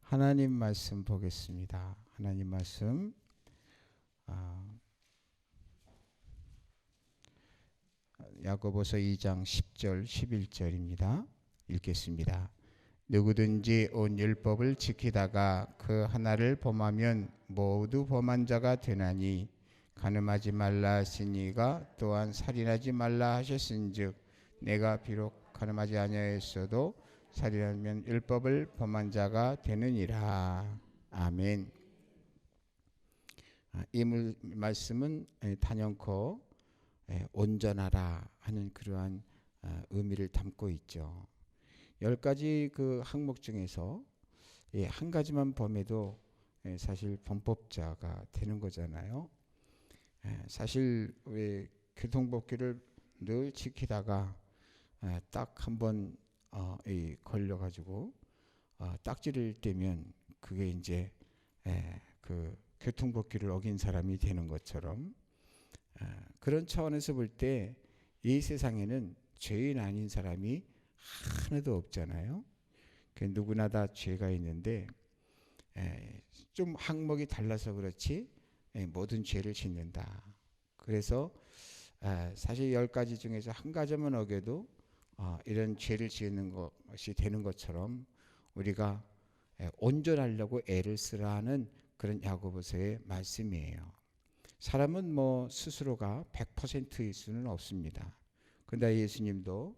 하나님 말씀 보겠습니다. 하나님 말씀 야고보서 2장 10절 11절입니다. 읽겠습니다. 누구든지 온 율법을 지키다가 그 하나를 범하면 모두 범한 자가 되나니 간음하지 말라 하시니가 또한 살인하지 말라 하셨은즉 내가 비록 간음하지 아니하였어도 살인하면 율법을 범한 자가 되느니라. 아멘. 이 말씀은 단연코 온전하라 하는 그러한 의미를 담고 있죠. 10가지 그 항목 중에서 한 가지만 범해도 사실 범법자가 되는 거잖아요. 사실 왜 교통법규를 늘 지키다가 딱 한 번 걸려가지고 딱지를 떼면 그게 이제 그 교통법규를 어긴 사람이 되는 것처럼 그런 차원에서 볼 때 이 세상에는 죄인 아닌 사람이 하나도 없잖아요. 누구나 다 죄가 있는데 좀 항목이 달라서 그렇지 모든 죄를 짓는다. 그래서 사실 10가지 중에서 한 가지만 어겨도 이런 죄를 지는 것이 되는 것처럼 우리가 온전하려고 애를 쓰라는 그런 야고보서의 말씀이에요. 사람은 뭐 스스로가 100%일 수는 없습니다. 그런데 예수님도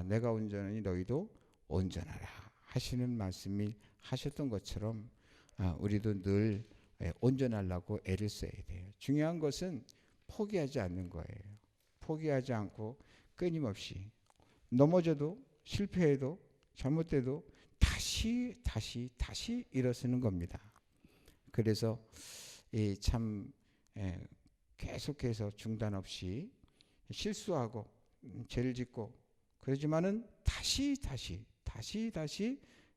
내가 온전하니 너희도 온전하라 하시는 말씀이 하셨던 것처럼 우리도 늘 온전하려고 애를 써야 돼요. 중요한 것은 포기하지 않는 거예요. 포기하지 않고 끊임없이 넘어져도 실패해도 잘못돼도 다시 일어서는 겁니다. 그래서 참 계속해서 중단 없이 실수하고 죄를 짓고 그러지만은 다시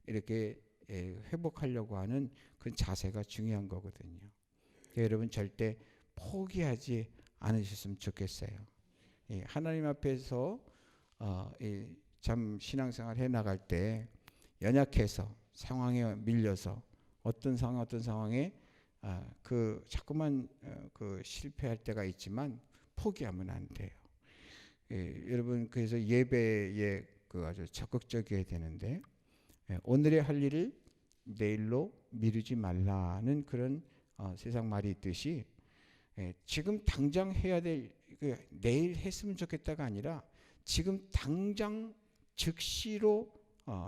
이렇게 회복하려고 하는 그 자세가 중요한 거거든요. 여러분 절대 포기하지 않으셨으면 좋겠어요. 하나님 앞에서 참 신앙생활 해 나갈 때 연약해서 상황에 밀려서 어떤 상황에 그 자꾸만 그 실패할 때가 있지만 포기하면 안 돼요. 여러분 그래서 예배에 그 아주 적극적이어야 되는데 오늘의 할 일을 내일로 미루지 말라는 그런 세상 말이 있듯이 지금 당장 해야 될 내일 했으면 좋겠다가 아니라 지금 당장 즉시로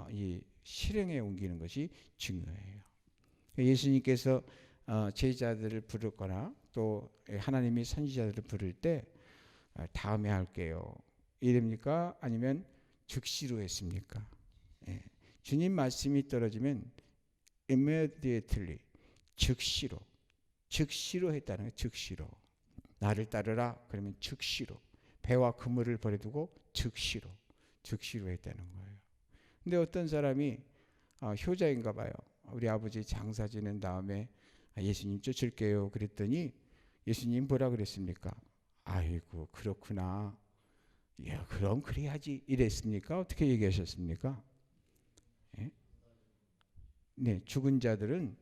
이 실행에 옮기는 것이 중요해요. 예수님께서 제자들을 부르거나 또 하나님이 선지자들을 부를 때 다음에 할게요 이럽니까? 아니면 즉시로 했습니까? 주님 말씀이 떨어지면 immediately 즉시로 했다는 거예요. 즉시로 나를 따르라 그러면 즉시로 배와 그물을 버려두고 즉시로 했다는 거예요. 근데 어떤 사람이 효자인가 봐요. 우리 아버지 장사 지낸 다음에 예수님 쫓을게요 그랬더니 예수님 뭐라 그랬습니까? 아이고 그렇구나. 야, 그럼 그래야지 이랬습니까? 어떻게 얘기하셨습니까? 네, 죽은 자는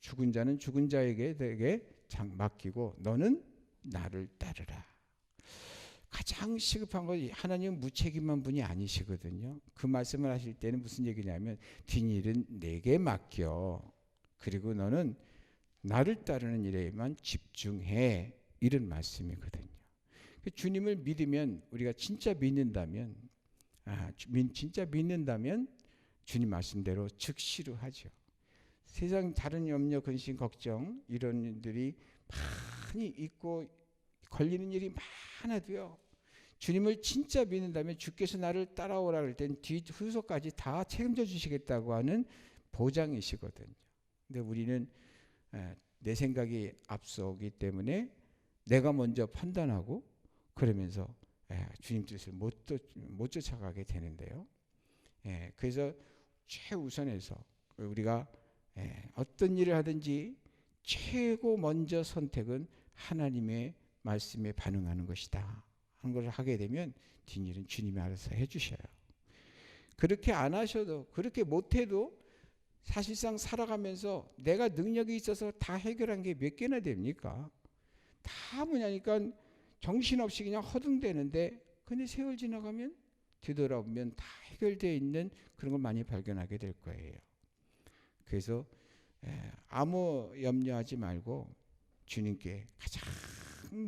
죽은 자에게 맡기고 너는 나를 따르라. 가장 시급한 건 하나님은 무책임한 분이 아니시거든요. 그 말씀을 하실 때는 무슨 얘기냐면 뒷일은 내게 맡겨. 그리고 너는 나를 따르는 일에만 집중해. 이런 말씀이거든요. 주님을 믿으면 우리가 진짜 믿는다면 주님 말씀대로 즉시로 하죠. 세상 다른 염려, 근심, 걱정 이런 일들이 많이 있고 걸리는 일이 많아도요. 주님을 진짜 믿는다면 주께서 나를 따라오라 그럴 땐 뒤후속까지 다 책임져 주시겠다고 하는 보장이시거든요. 근데 우리는 내 생각이 앞서기 때문에 내가 먼저 판단하고 그러면서 주님 뜻을 못 쫓아가게 되는데요. 그래서 최우선에서 우리가 어떤 일을 하든지 최고 먼저 선택은 하나님의 말씀에 반응하는 것이다 하는 것을 하게 되면 뒷일은 주님이 알아서 해주셔요. 그렇게 안 하셔도 그렇게 못해도 사실상 살아가면서 내가 능력이 있어서 다 해결한 게 몇 개나 됩니까? 다 뭐냐니까 정신없이 그냥 허둥대는데, 근데 세월 지나가면 뒤돌아보면 다 해결되어 있는 그런 걸 많이 발견하게 될 거예요. 그래서 아무 염려하지 말고 주님께 가장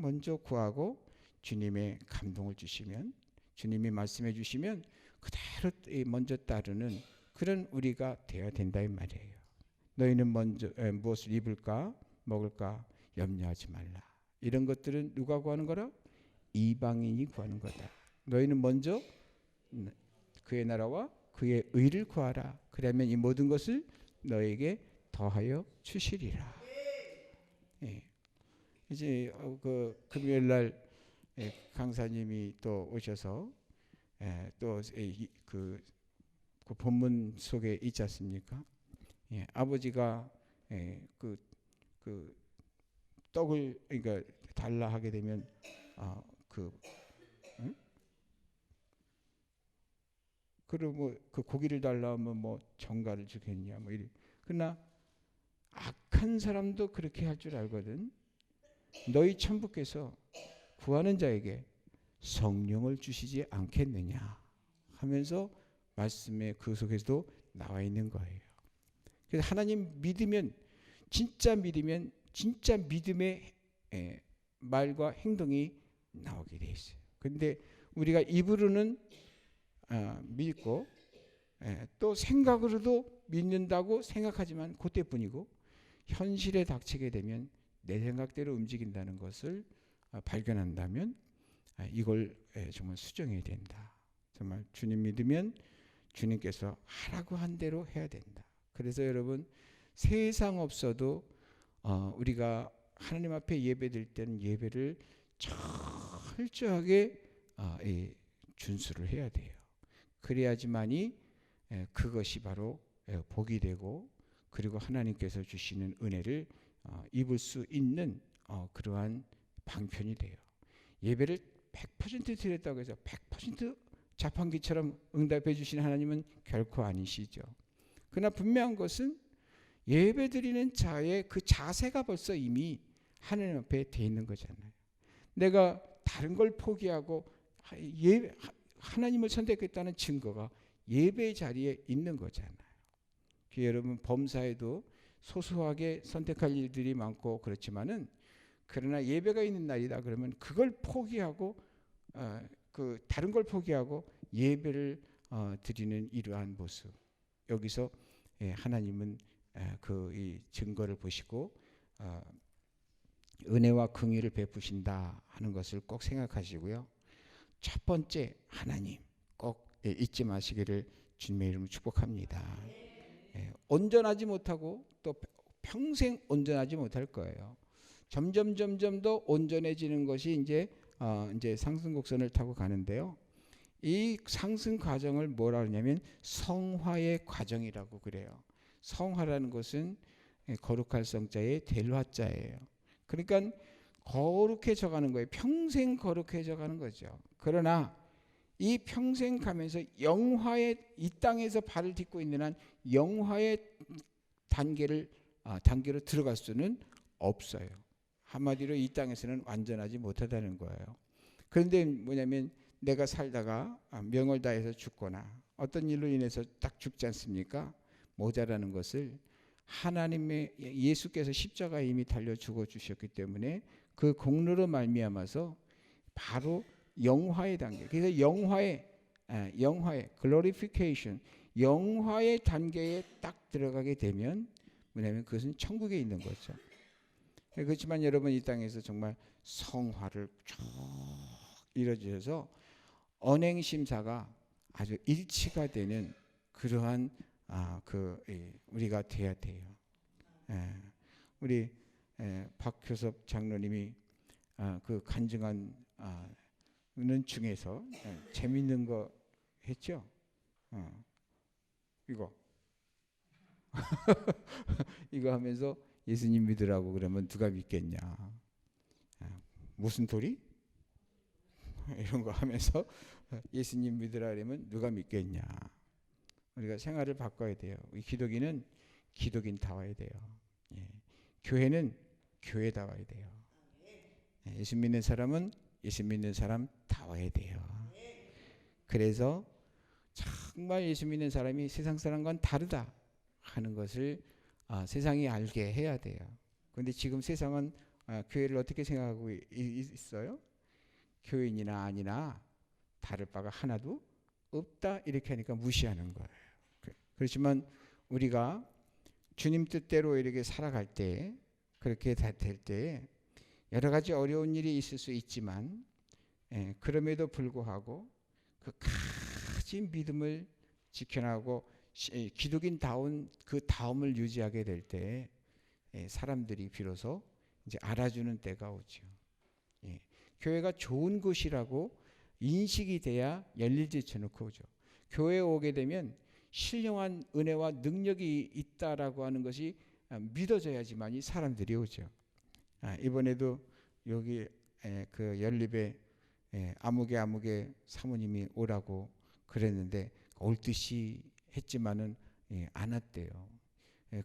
먼저 구하고 주님의 감동을 주시면, 주님이 말씀해 주시면 그대로 먼저 따르는 그런 우리가 되어야 된다 이 말이에요. 너희는 먼저 무엇을 입을까 먹을까 염려하지 말라. 이런 것들은 누가 구하는 거라? 이방인이 구하는 거다. 너희는 먼저 그의 나라와 그의 의를 구하라. 그러면 이 모든 것을 너에게 더하여 주시리라. 예. 이제 그 금요일 날 강사님이 또 오셔서 또 그 본문 속에 있지 않습니까? 예, 아버지가 그 떡을 그러니까 달라 하게 되면 응? 그리고 뭐 그 고기를 달라 하면 뭐 정가를 주겠냐 뭐 이래. 그러나 악한 사람도 그렇게 할 줄 알거든. 너희 천부께서 구하는 자에게 성령을 주시지 않겠느냐 하면서 말씀의 그 속에서도 나와 있는 거예요. 그래서 하나님 믿으면, 진짜 믿으면 진짜 믿음의 말과 행동이 나오게 돼 있어요. 그런데 우리가 입으로는 믿고 또 생각으로도 믿는다고 생각하지만 그때뿐이고, 현실에 닥치게 되면 내 생각대로 움직인다는 것을 발견한다면 이걸 정말 수정해야 된다. 정말 주님 믿으면 주님께서 하라고 한 대로 해야 된다. 그래서 여러분, 세상 없어도 우리가 하나님 앞에 예배드릴 때는 예배를 철저하게 준수를 해야 돼요. 그래야지만이 그것이 바로 복이 되고, 그리고 하나님께서 주시는 은혜를 입을 수 있는 그러한 방편이 돼요. 예배를 100% 드렸다고 해서 100% 자판기처럼 응답해 주시는 하나님은 결코 아니시죠. 그러나 분명한 것은 예배 드리는 자의 그 자세가 벌써 이미 하나님 앞에 돼 있는 거잖아요. 내가 다른 걸 포기하고 하나님을 선택했다는 증거가 예배 자리에 있는 거잖아요. 여러분, 범사에도 소소하게 선택할 일들이 많고 그렇지만은, 그러나 예배가 있는 날이다 그러면 그걸 포기하고 그 다른 걸 포기하고 예배를 드리는 이러한 모습, 여기서 하나님은 그 이 증거를 보시고 은혜와 긍휼을 베푸신다 하는 것을 꼭 생각하시고요. 첫 번째, 하나님 꼭 잊지 마시기를 주님의 이름으로 축복합니다. 온전하지 못하고 또 평생 온전하지 못할 거예요. 점점 더 온전해지는 것이 이제 상승 곡선을 타고 가는데요. 이 상승 과정을 뭐라 그러냐면 성화의 과정이라고 그래요. 성화라는 것은 거룩할 성자의 될 화자예요. 그러니까 거룩해져 가는 거예요. 평생 거룩해져 가는 거죠. 그러나 이 평생 가면서 영화의, 이 땅에서 발을 딛고 있는 한 영화의 단계로 들어갈 수는 없어요. 한마디로 이 땅에서는 완전하지 못하다는 거예요. 그런데 뭐냐면 내가 살다가 명을 다해서 죽거나 어떤 일로 인해서 딱 죽지 않습니까? 모자라는 것을 하나님의 예수께서 십자가에 이미 달려 죽어 주셨기 때문에 그 공로로 말미암아서 바로 영화의 단계, 그래서 영화의 glorification, 영화의 단계에 딱 들어가게 되면 뭐냐면 그것은 천국에 있는 거죠. 그렇지만 여러분, 이 땅에서 정말 성화를 쭉 이루어져서 언행 심사가 아주 일치가 되는 그러한 우리가 돼야 돼요. 우리 박효섭 장로님이 그 간증한 는 중에서 재밌는 거 했죠. 이거 이거 하면서 예수님 믿으라고 그러면 누가 믿겠냐? 무슨 소리? 이런 거 하면서 예수님 믿으라 그러면 누가 믿겠냐? 우리가 생활을 바꿔야 돼요. 이 기독교는 기독인다워야 돼요. 예. 교회는 교회다워야 돼요. 예. 예수 믿는 사람은 예수 믿는 사람다워야 돼요. 그래서 정말 예수 믿는 사람이 세상 사람과는 다르다 하는 것을 세상이 알게 해야 돼요. 그런데 지금 세상은 교회를 어떻게 생각하고 있어요? 교인이나 아니나 다를 바가 하나도 없다 이렇게 하니까 무시하는 거예요. 그렇지만 우리가 주님 뜻대로 이렇게 살아갈 때, 그렇게 될 때 여러 가지 어려운 일이 있을 수 있지만 그럼에도 불구하고 그 가진 믿음을 지켜나가고 기독인다운 그 다움을 유지하게 될 때 사람들이 비로소 이제 알아주는 때가 오죠. 교회가 좋은 곳이라고 인식이 돼야 열일제쳐놓고 오죠. 교회에 오게 되면 신령한 은혜와 능력이 있다라고 하는 것이 믿어져야지만이 사람들이 오죠. 이번에도 여기 그 연립에 아무개 사모님이 오라고 그랬는데 올 듯이 했지만은 안 왔대요.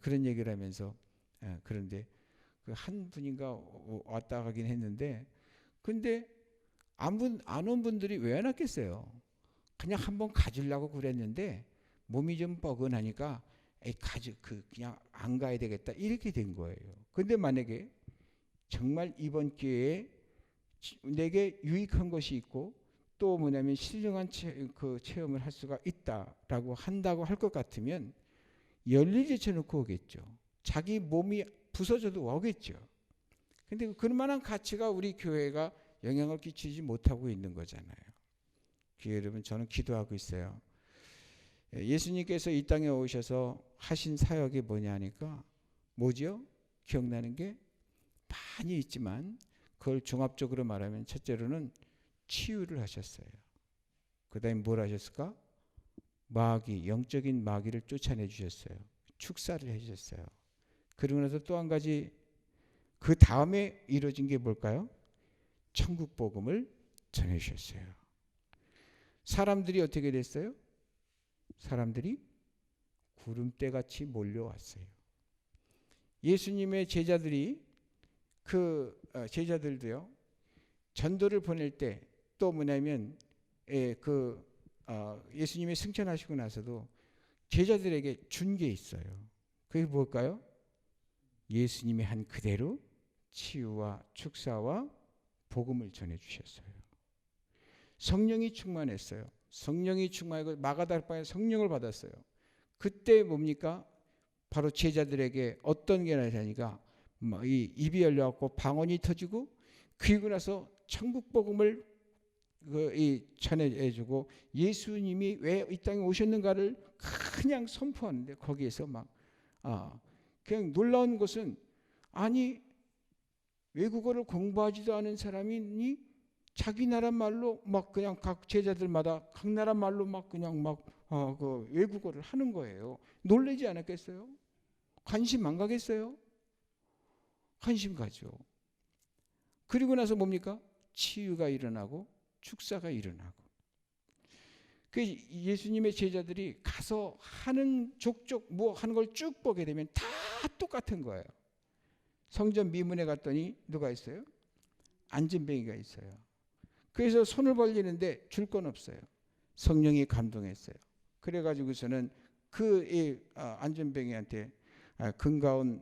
그런 얘기를 하면서 그런데 그 한 분인가 왔다 가긴 했는데 근데 안 온 분들이 왜 안 왔겠어요? 그냥 한번 가주려고 그랬는데 몸이 좀 뻐근하니까 그냥 안 가야 되겠다 이렇게 된 거예요. 근데 만약에 정말 이번 기회에 내게 유익한 것이 있고 또 뭐냐면 신령한 체험을 할 수가 있다라고 한다고 할 것 같으면 열일제쳐놓고 오겠죠. 자기 몸이 부서져도 오겠죠. 근데 그럴 만한 가치가 우리 교회가 영향을 끼치지 못하고 있는 거잖아요. 여러분, 저는 기도하고 있어요. 예수님께서 이 땅에 오셔서 하신 사역이 뭐냐니까 뭐죠? 기억나는 게 많이 있지만 그걸 종합적으로 말하면 첫째로는 치유를 하셨어요. 그 다음에 뭘 하셨을까? 마귀, 영적인 마귀를 쫓아내 주셨어요. 축사를 해주셨어요. 그러고 나서 또 한 가지 그 다음에 이루어진 게 뭘까요? 천국 복음을 전해주셨어요. 사람들이 어떻게 됐어요? 사람들이 구름대같이 몰려왔어요. 예수님의 제자들이 제자들도요 전도를 보낼 때 또 뭐냐면 예수님이 승천하시고 나서도 제자들에게 준 게 있어요. 그게 뭘까요? 예수님이 한 그대로 치유와 축사와 복음을 전해주셨어요. 성령이 충만했어요. 성령이 충만하고 마가다락방에 성령을 받았어요. 그때 뭡니까? 바로 제자들에게 어떤 게 나타나니까 이 입이 열려갖고 방언이 터지고 그리고 나서 천국 복음을 전해주고 예수님이 왜 이 땅에 오셨는가를 그냥 선포하는데 거기에서 그냥 놀라운 것은 아니 외국어를 공부하지도 않은 사람이 자기 나라 말로 그냥 각 제자들마다 각 나라 말로 그냥 그 외국어를 하는 거예요. 놀라지 않았겠어요? 관심 안 가겠어요? 관심 가죠. 그리고 나서 뭡니까? 치유가 일어나고 축사가 일어나고. 그 예수님의 제자들이 가서 하는 족족 하는 걸 쭉 보게 되면 다 똑같은 거예요. 성전 미문에 갔더니 누가 있어요? 안진뱅이가 있어요. 그래서 손을 벌리는데 줄 건 없어요. 성령이 감동했어요. 그래가지고서는 안진뱅이한테 금가운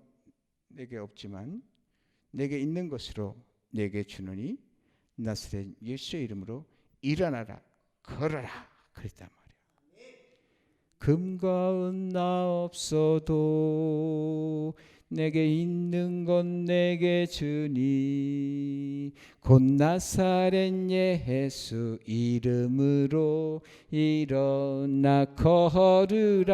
내게 없지만 내게 있는 것으로 내게 주노니 나사렛 예수의 이름으로 일어나라 걸어라 그랬단 말이에요. 금과 은 나 없어도 내게 있는 건 내게 주니 곧 나사렛 예수 이름으로 일어나 걸으라.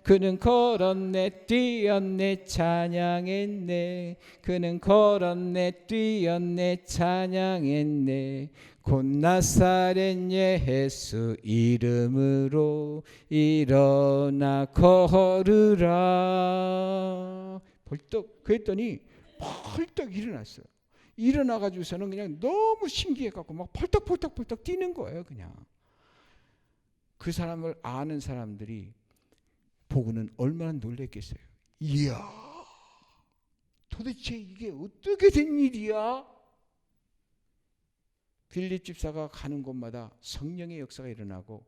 그는 걸었네 뛰었네 찬양했네. 그는 걸었네 뛰었네 찬양했네. 곧 나사렛 예수 이름으로 일어나 걸으라. 벌떡 그랬더니 벌떡 일어났어요. 일어나가지고서는 그냥 너무 신기해갖고 펄떡 뛰는 거예요. 그냥 그 사람을 아는 사람들이 보고는 얼마나 놀랬겠어요. 이야, 도대체 이게 어떻게 된 일이야? 빌립 집사가 가는 곳마다 성령의 역사가 일어나고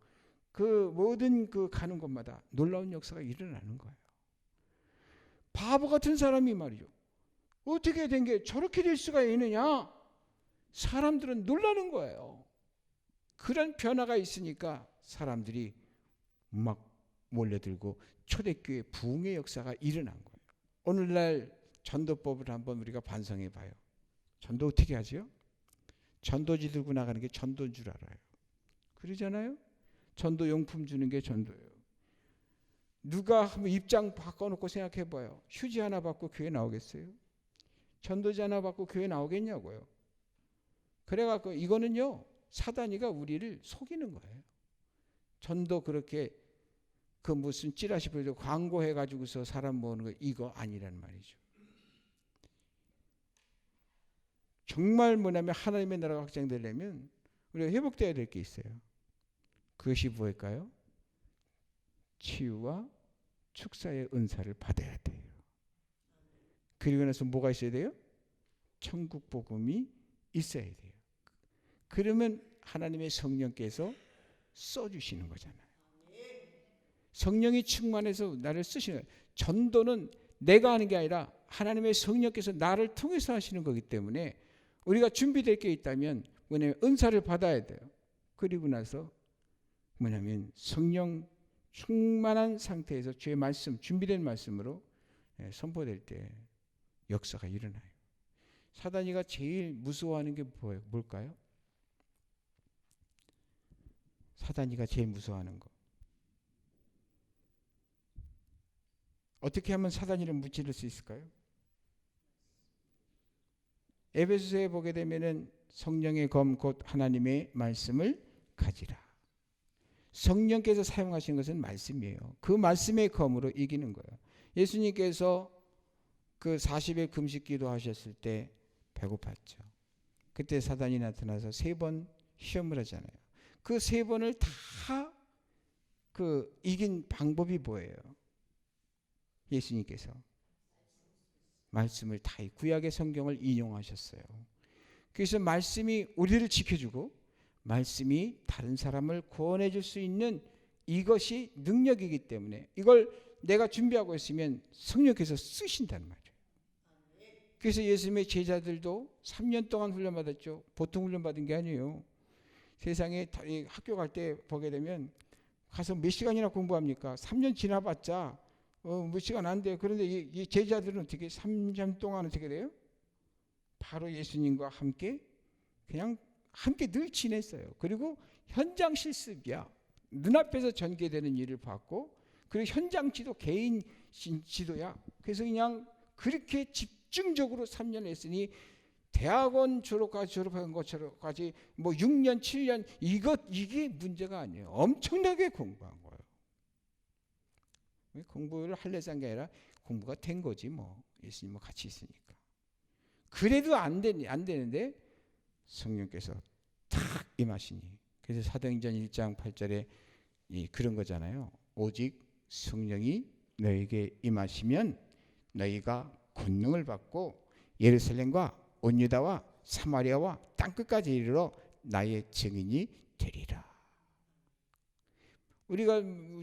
그 모든 그 가는 곳마다 놀라운 역사가 일어나는 거예요. 바보 같은 사람이 말이죠. 어떻게 된 게 저렇게 될 수가 있느냐? 사람들은 놀라는 거예요. 그런 변화가 있으니까 사람들이 막 몰려들고 초대교회 부흥의 역사가 일어난 거예요. 오늘날 전도법을 한번 우리가 반성해 봐요. 전도 어떻게 하죠? 전도지 들고 나가는 게 전도인 줄 알아요. 그러잖아요? 전도 용품 주는 게 전도예요. 누가 한번 입장 바꿔놓고 생각해 봐요. 휴지 하나 받고 교회 나오겠어요? 전도지 하나 받고 교회 나오겠냐고요. 그래갖고 이거는요, 사단이가 우리를 속이는 거예요. 전도 그렇게 그 무슨 찌라시 보여줘 광고해가지고서 사람 모으는 거 이거 아니란 말이죠. 정말 뭐냐면 하나님의 나라가 확장되려면 우리가 회복되어야 될 게 있어요. 그것이 뭘까요? 치유와 축사의 은사를 받아야 돼요. 그리고 나서 뭐가 있어야 돼요? 천국 복음이 있어야 돼요. 그러면 하나님의 성령께서 써주시는 거잖아요. 성령이 충만해서 나를 쓰시는 거예요. 전도는 내가 하는 게 아니라 하나님의 성령께서 나를 통해서 하시는 거기 때문에 우리가 준비될 게 있다면 뭐냐면 은사를 받아야 돼요. 그리고 나서 뭐냐면 성령 충만한 상태에서 주의 말씀, 준비된 말씀으로 선포될 때 역사가 일어나요. 사단이가 제일 무서워하는 게 뭘까요? 사단이가 제일 무서워하는 거. 어떻게 하면 사단이를 무찌를 수 있을까요? 에베소서에 보게 되면은 성령의 검 곧 하나님의 말씀을 가지라. 성령께서 사용하신 것은 말씀이에요. 그 말씀의 검으로 이기는 거예요. 예수님께서 그 40일 금식 기도하셨을 때 배고팠죠. 그때 사단이 나타나서 3번 시험을 하잖아요. 그 3번을 다 그 이긴 방법이 뭐예요? 예수님께서 말씀을 다 구약의 성경을 인용하셨어요. 그래서 말씀이 우리를 지켜주고 말씀이 다른 사람을 구원해 줄 수 있는 이것이 능력이기 때문에 이걸 내가 준비하고 있으면 성령께서 쓰신다는 말이에요. 그래서 예수님의 제자들도 3년 동안 훈련받았죠. 보통 훈련받은 게 아니에요. 세상에 학교 갈 때 보게 되면 가서 몇 시간이나 공부합니까? 3년 지나봤자 몇 시간 안 돼요. 그런데 이 제자들은 어떻게 3년 동안 어떻게 돼요? 바로 예수님과 함께 그냥 함께 늘 지냈어요. 그리고 현장 실습이야. 눈앞에서 전개되는 일을 봤고 그리고 현장 지도 개인 지도야. 그래서 그냥 그렇게 집중적으로 3년 했으니 대학원 졸업한 것처럼까지 뭐 6년 7년 이게 문제가 아니에요. 엄청나게 공부한 거예요. 공부를 할래서 한 게 아니라 공부가 된 거지 뭐. 예수님과 같이 있으니까. 그래도 안 되는데 성령께서 탁 임하시니. 그래서 사도행전 1장 8절에 그런 거잖아요. 오직 성령이 너에게 임하시면 너희가 권능을 받고 예루살렘과 온 유다와 사마리아와 땅끝까지 이르러 나의 증인이 되리라. 우리가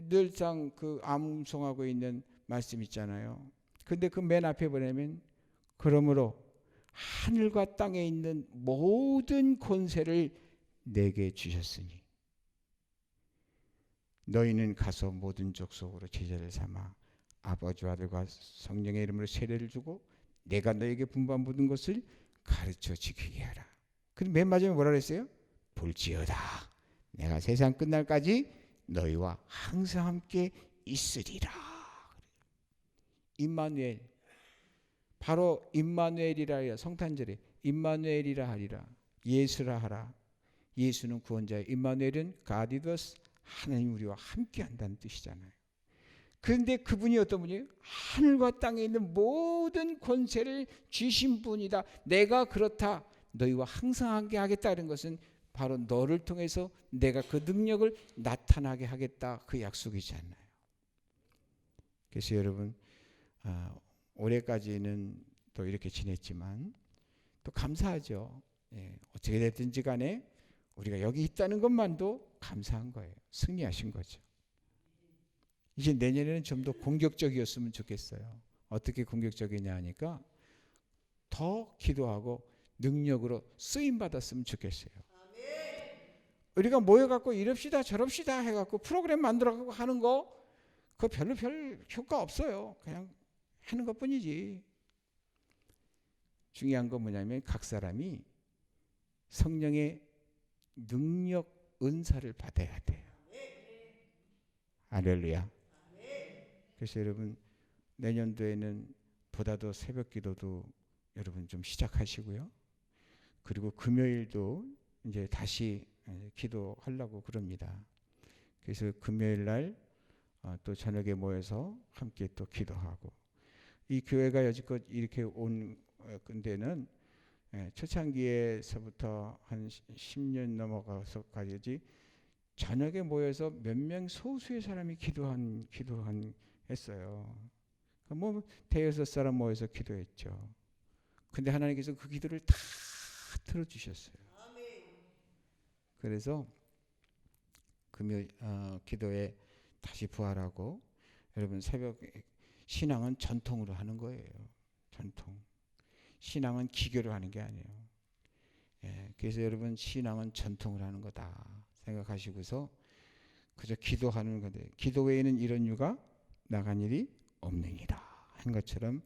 늘상 그 암송하고 있는 말씀 있잖아요. 근데 그 맨 앞에 보내면 그러므로 하늘과 땅에 있는 모든 권세를 내게 주셨으니 너희는 가서 모든 족속으로 제자를 삼아 아버지와 아들과 성령의 이름으로 세례를 주고 내가 너에게 분부한 모든 것을 가르쳐 지키게 하라. 그럼 맨 마지막에 뭐라 그랬어요? 볼지어다 내가 세상 끝날까지 너희와 항상 함께 있으리라. 임마누엘, 바로 임마누엘이라 하리라. 성탄절에 임마누엘이라 하리라. 예수라 하라. 예수는 구원자예요. 임마누엘은 God with us, 하나님 우리와 함께 한다는 뜻이잖아요. 그런데 그분이 어떤 분이에요? 하늘과 땅에 있는 모든 권세를 주신 분이다. 내가 그렇다. 너희와 항상 함께 하겠다는 것은 바로 너를 통해서 내가 그 능력을 나타나게 하겠다. 그 약속이지 않나요? 그래서 여러분 올해까지는 또 이렇게 지냈지만 또 감사하죠. 예, 어떻게 됐든지 간에 우리가 여기 있다는 것만도 감사한 거예요. 승리하신 거죠. 이제 내년에는 좀 더 공격적이었으면 좋겠어요. 어떻게 공격적이냐 하니까 더 기도하고 능력으로 쓰임 받았으면 좋겠어요. 우리가 모여갖고 이럽시다 저럽시다 해갖고 프로그램 만들어갖고 하는 거 그거 별로 별 효과 없어요. 그냥 하는 것뿐이지. 중요한 건 뭐냐면 각 사람이 성령의 능력 은사를 받아야 돼요. 할렐루야. 그래서 여러분 내년도에는 보다도 새벽 기도도 여러분 좀 시작하시고요. 그리고 금요일도 이제 다시 기도하려고 그럽니다. 그래서 금요일 날 또 저녁에 모여서 함께 또 기도하고, 이 교회가 여지껏 이렇게 온 데는 초창기에서부터 한 10년 넘어가서까지 저녁에 모여서 몇 명 소수의 사람이 기도한 했어요. 뭐 대여섯 사람 모여서 기도했죠. 근데 하나님께서 그 기도를 다 들어주셨어요. 그래서 금요일 기도에 다시 부활하고, 여러분 새벽 신앙은 전통으로 하는 거예요. 전통. 신앙은 기교로 하는 게 아니에요. 예, 그래서 여러분 신앙은 전통으로 하는 거다 생각하시고서 그저 기도하는 건데, 기도 외에는 이런 유가 나간 일이 없느니라 한 것처럼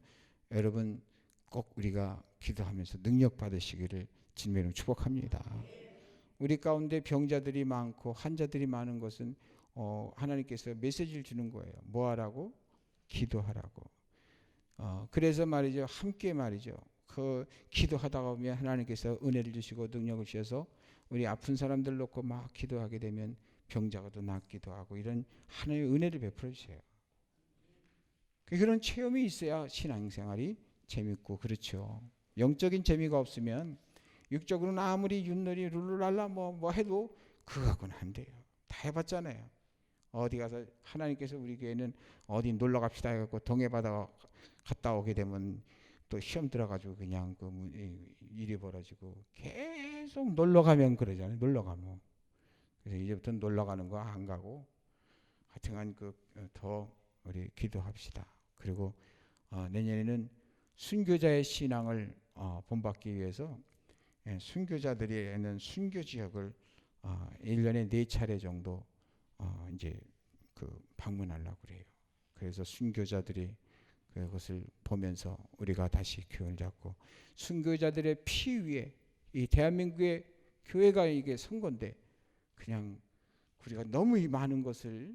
여러분 꼭 우리가 기도하면서 능력 받으시기를 주님으로 축복합니다. 우리 가운데 병자들이 많고 환자들이 많은 것은 하나님께서 메시지를 주는 거예요. 뭐 하라고? 기도하라고. 그래서 말이죠. 함께 말이죠. 그 기도하다가 보면 하나님께서 은혜를 주시고 능력을 주셔서 우리 아픈 사람들 놓고 막 기도하게 되면 병자가 또 낫기도 하고, 이런 하나님의 은혜를 베풀어 주세요. 그런 체험이 있어야 신앙생활이 재밌고 그렇죠. 영적인 재미가 없으면 육적으로는 아무리 윷놀이 룰루랄라 뭐 해도 그거 갖고는 안 돼요. 다 해봤잖아요. 어디 가서 하나님께서 우리 교회는 어디 놀러 갑시다 해갖고 동해바다 갔다 오게 되면 또 시험 들어가지고 그냥 그 일이 벌어지고 계속 놀러 가면 그러잖아요. 놀러 가면. 그래서 이제부터 놀러 가는 거 안 가고 하여튼간 더 우리 기도합시다. 그리고 내년에는 순교자의 신앙을 본받기 위해서 순교자들이 있는 순교 지역을 1년에 4차례 정도 이제 방문하려고 그래요. 그래서 순교자들이 그것을 보면서 우리가 다시 교훈을 잡고, 순교자들의 피 위에 이 대한민국의 교회가 이게 선 건데 그냥 우리가 너무 많은 것을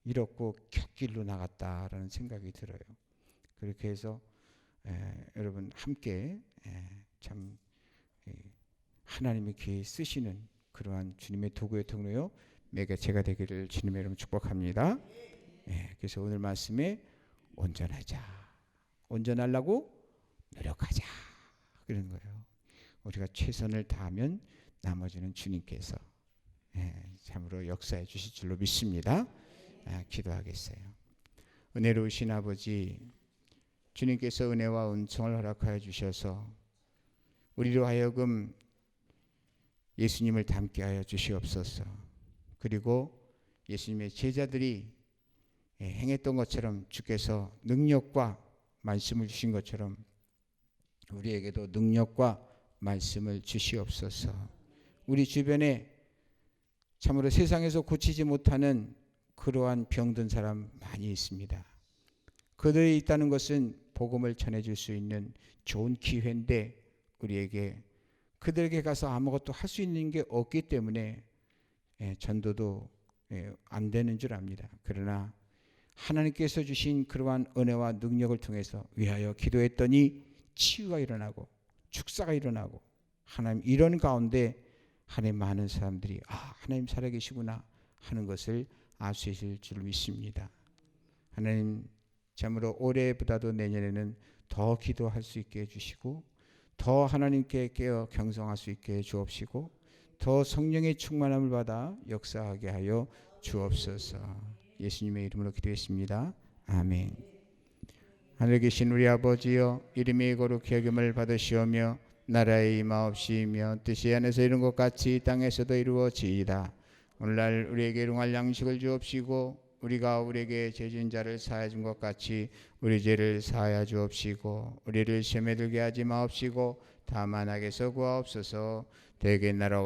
잃었고 곁길로 나갔다라는 생각이 들어요. 그렇게 해서 여러분 함께 참 하나님의 귀에 쓰시는 그러한 주님의 도구의 통로요 매개체가 되기를 주님의 이름으로 축복합니다. 그래서 오늘 말씀에 온전하자, 온전하려고 노력하자 그런 거예요. 우리가 최선을 다하면 나머지는 주님께서 참으로 역사해 주실 줄로 믿습니다. 기도하겠어요. 은혜로우신 아버지, 주님께서 은혜와 은총을 허락하여 주셔서 우리로 하여금 예수님을 닮게 하여 주시옵소서. 그리고 예수님의 제자들이 행했던 것처럼 주께서 능력과 말씀을 주신 것처럼 우리에게도 능력과 말씀을 주시옵소서. 우리 주변에 참으로 세상에서 고치지 못하는 그러한 병든 사람 많이 있습니다. 그들이 있다는 것은 복음을 전해줄 수 있는 좋은 기회인데 우리에게 그들에게 가서 아무것도 할 수 있는 게 없기 때문에 전도도 안 되는 줄 압니다. 그러나 하나님께서 주신 그러한 은혜와 능력을 통해서 위하여 기도했더니 치유가 일어나고 축사가 일어나고, 하나님 이런 가운데 하나님 많은 사람들이 하나님 살아계시구나 하는 것을 알 수 있을 줄 믿습니다. 하나님 참으로 올해보다도 내년에는 더 기도할 수 있게 해주시고, 더 하나님께 깨어 경성할 수 있게 해주옵시고, 더 성령의 충만함을 받아 역사하게 하여 주옵소서. 예수님의 이름으로 기도했습니다. 아멘. 하늘에 계신 우리 아버지여, 이름이 거룩히 여김을 받으시오며 나라의 임하옵시며 뜻이 안에서 이룬 것 같이 땅에서도 이루어지이다. 오늘날 우리에게 일용할 양식을 주옵시고 우리가 우리에게 죄진 자를 사하여 준 것 같이 우리 죄를 사하여 주옵시고 우리를 시험에 들게 하지 마옵시고 다만 악에서 구하옵소서. 대개 나라와